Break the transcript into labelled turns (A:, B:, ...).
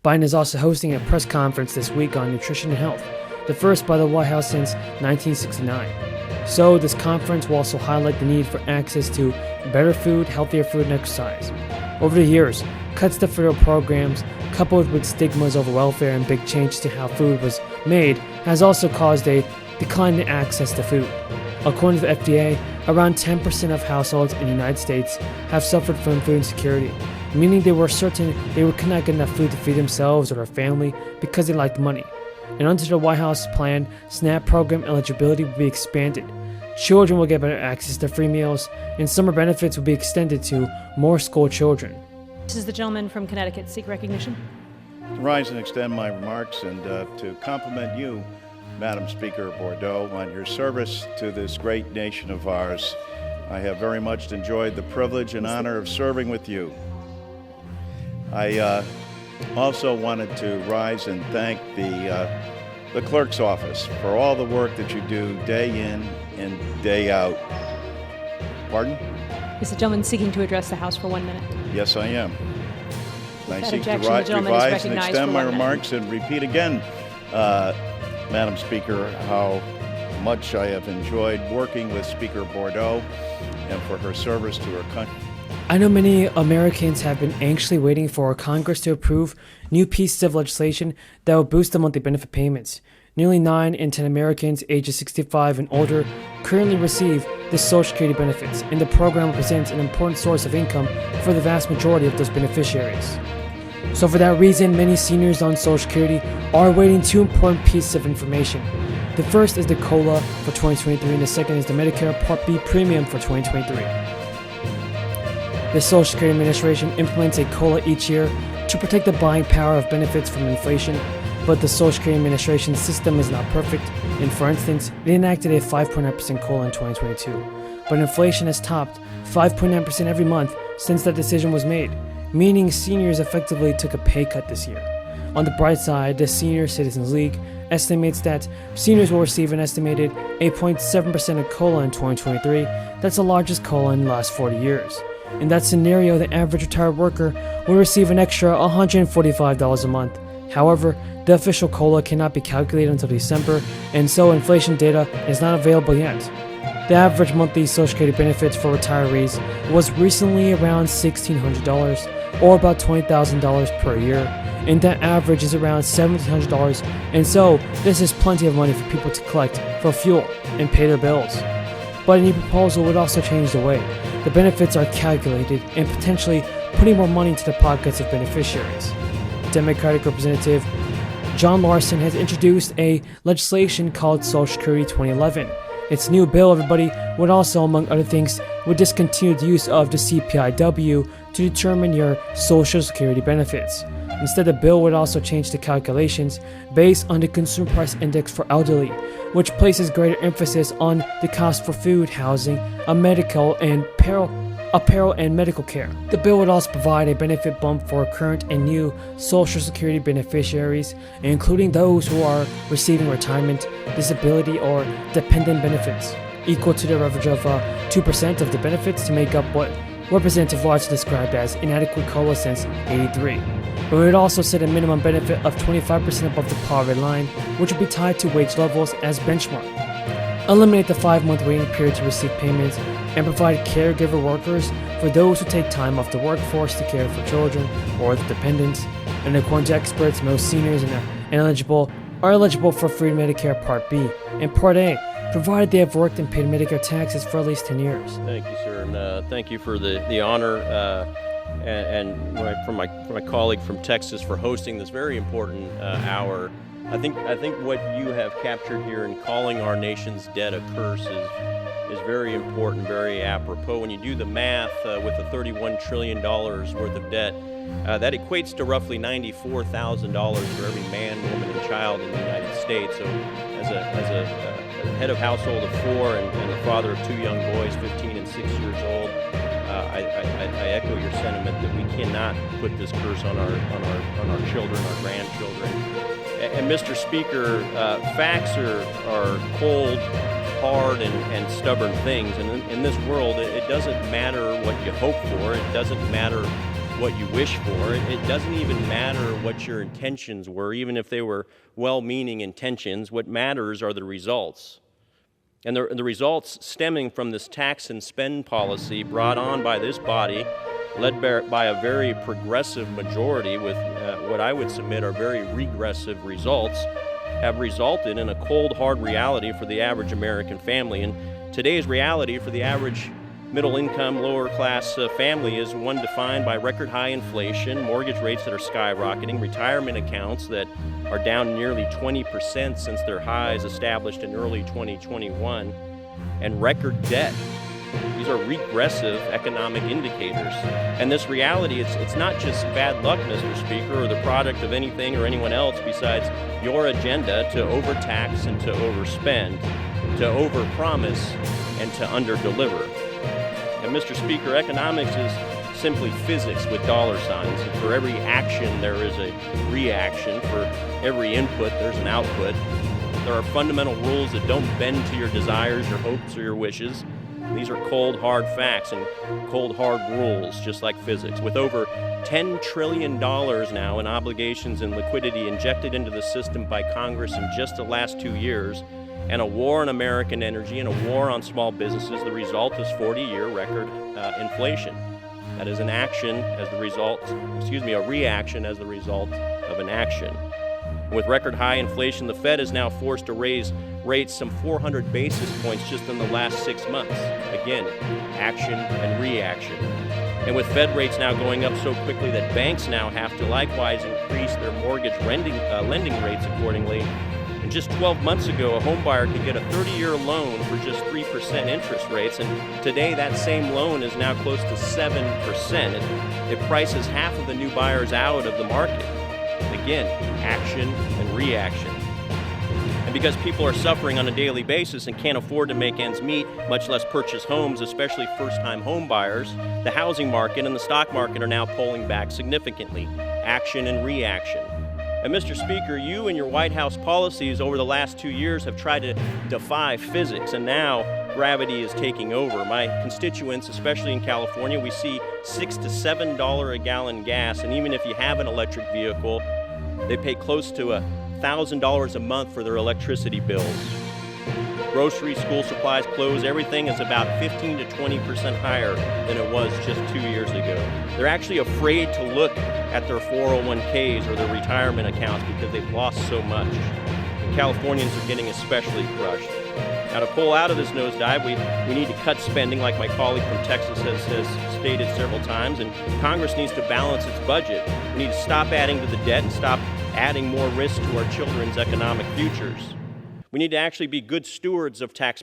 A: Biden is also hosting a press conference this week on nutrition and health, the first by the White House since 1969. So this conference will also highlight the need for access to better food, healthier food, and exercise. Over the years, cuts to federal programs, coupled with stigmas over welfare and big changes to how food was made, has also caused a decline in access to food. According to the FDA, around 10% of households in the United States have suffered from food insecurity, meaning they were certain they could not get enough food to feed themselves or their family because they lacked money. And under the White House plan, SNAP program eligibility will be expanded. Children will get better access to free meals, and summer benefits will be extended to more school children.
B: This is the gentleman from Connecticut. Seek recognition.
C: To rise and extend my remarks and to compliment you, Madam Speaker Bordeaux, on your service to this great nation of ours. I have very much enjoyed the privilege and honor of serving with you. I also wanted to rise and thank the clerk's office for all the work that you do day in and day out. Pardon?
B: Is the gentleman seeking to address the House for 1 minute?
C: Yes, I am. I seek to
B: objection, the gentleman is
C: revise and
B: recognized
C: extend
B: for
C: my
B: 1 minute.
C: remarks and repeat again, Madam Speaker, how much I have enjoyed working with Speaker Bordeaux and for her service to her country.
A: I know many Americans have been anxiously waiting for Congress to approve new pieces of legislation that will boost the monthly benefit payments. Nearly 9 in 10 Americans ages 65 and older currently receive the Social Security benefits, and the program represents an important source of income for the vast majority of those beneficiaries. So for that reason, many seniors on Social Security are awaiting 2 important pieces of information. The first is the COLA for 2023, and the second is the Medicare Part B premium for 2023. The Social Security Administration implements a COLA each year to protect the buying power of benefits from inflation, but the Social Security Administration system is not perfect, and for instance, it enacted a 5.9% COLA in 2022, but inflation has topped 5.9% every month since that decision was made, meaning seniors effectively took a pay cut this year. On the bright side, the Senior Citizens League estimates that seniors will receive an estimated 8.7% of COLA in 2023. That's the largest COLA in the last 40 years. In that scenario, the average retired worker will receive an extra $145 a month. However, the official COLA cannot be calculated until December, and so inflation data is not available yet. The average monthly Social Security benefits for retirees was recently around $1,600, or about $20,000 per year, and that average is around $1,700, and so this is plenty of money for people to collect for fuel and pay their bills. But a new proposal would also change the way the benefits are calculated and potentially putting more money into the pockets of beneficiaries. Democratic Representative John Larson has introduced a legislation called Social Security 2011. Its new bill, everybody, would also, among other things, would discontinue the use of the CPIW to determine your Social Security benefits. Instead, the bill would also change the calculations based on the Consumer Price Index for elderly, which places greater emphasis on the cost for food, housing, apparel and medical care. The bill would also provide a benefit bump for current and new Social Security beneficiaries, including those who are receiving retirement, disability, or dependent benefits, equal to the average of 2% of the benefits to make up what Representative Larson described as inadequate COLA since '83. It would also set a minimum benefit of 25% above the poverty line, which would be tied to wage levels as benchmark. Eliminate the 5-month waiting period to receive payments, and provide caregiver workers for those who take time off the workforce to care for children or the dependents. And according to experts, most seniors are eligible for free Medicare Part B and Part A, provided they have worked and paid Medicare taxes for at least 10 years.
D: Thank you, sir, and thank you for the honor and from my colleague from Texas for hosting this very important hour. I think what you have captured here in calling our nation's debt a curse is very important, very apropos. When you do the math with the $31 trillion worth of debt, that equates to roughly $94,000 for every man, woman, and child in the United States. So as a head of household of 4 and the father of 2 young boys, 15 and 6 years old, I echo your sentiment that we cannot put this curse on our children, our grandchildren. And Mr. Speaker, facts are cold, hard, and stubborn things. And in this world, it doesn't matter what you hope for. It doesn't matter what you wish for. It doesn't even matter what your intentions were, even if they were well-meaning intentions. What matters are the results. And the results stemming from this tax and spend policy brought on by this body, led by a very progressive majority with what I would submit are very regressive results, have resulted in a cold, hard reality for the average American family. And today's reality for the average middle-income, lower-class family is one defined by record-high inflation, mortgage rates that are skyrocketing, retirement accounts that are down nearly 20% since their highs established in early 2021, and record debt. These are regressive economic indicators. And this reality, it's not just bad luck, Mr. Speaker, or the product of anything or anyone else besides your agenda to overtax and to overspend, to overpromise and to underdeliver. And Mr. Speaker, economics is simply physics with dollar signs. And for every action, there is a reaction. For every input, there's an output. There are fundamental rules that don't bend to your desires, your hopes, or your wishes. These are cold, hard facts and cold, hard rules, just like physics. With over $10 trillion now in obligations and liquidity injected into the system by Congress in just the last 2 years, and a war on American energy and a war on small businesses, the result is 40-year record inflation. That is an action as the result, a reaction as the result of an action. With record high inflation, the Fed is now forced to raise rates some 400 basis points just in the last 6 months. Again, action and reaction. And with Fed rates now going up so quickly that banks now have to likewise increase their mortgage lending rates accordingly. And just 12 months ago, a home buyer could get a 30-year loan for just 3% interest rates, and today that same loan is now close to 7%. It prices half of the new buyers out of the market. Again, action and reaction. And because people are suffering on a daily basis and can't afford to make ends meet, much less purchase homes, especially first-time home buyers, the housing market and the stock market are now pulling back significantly. Action and reaction. And Mr. Speaker, you and your White House policies over the last 2 years have tried to defy physics, and now gravity is taking over. My constituents, especially in California, we see $6 to $7 a gallon gas, and even if you have an electric vehicle, they pay close to $1,000 a month for their electricity bills. Groceries, school supplies, clothes, everything is about 15 to 20% higher than it was just 2 years ago. They're actually afraid to look at their 401ks or their retirement accounts because they've lost so much. And Californians are getting especially crushed. Now, to pull out of this nosedive, we need to cut spending, like my colleague from Texas has stated several times, and Congress needs to balance its budget. We need to stop adding to the debt and stop adding more risk to our children's economic futures. We need to actually be good stewards of taxpayers.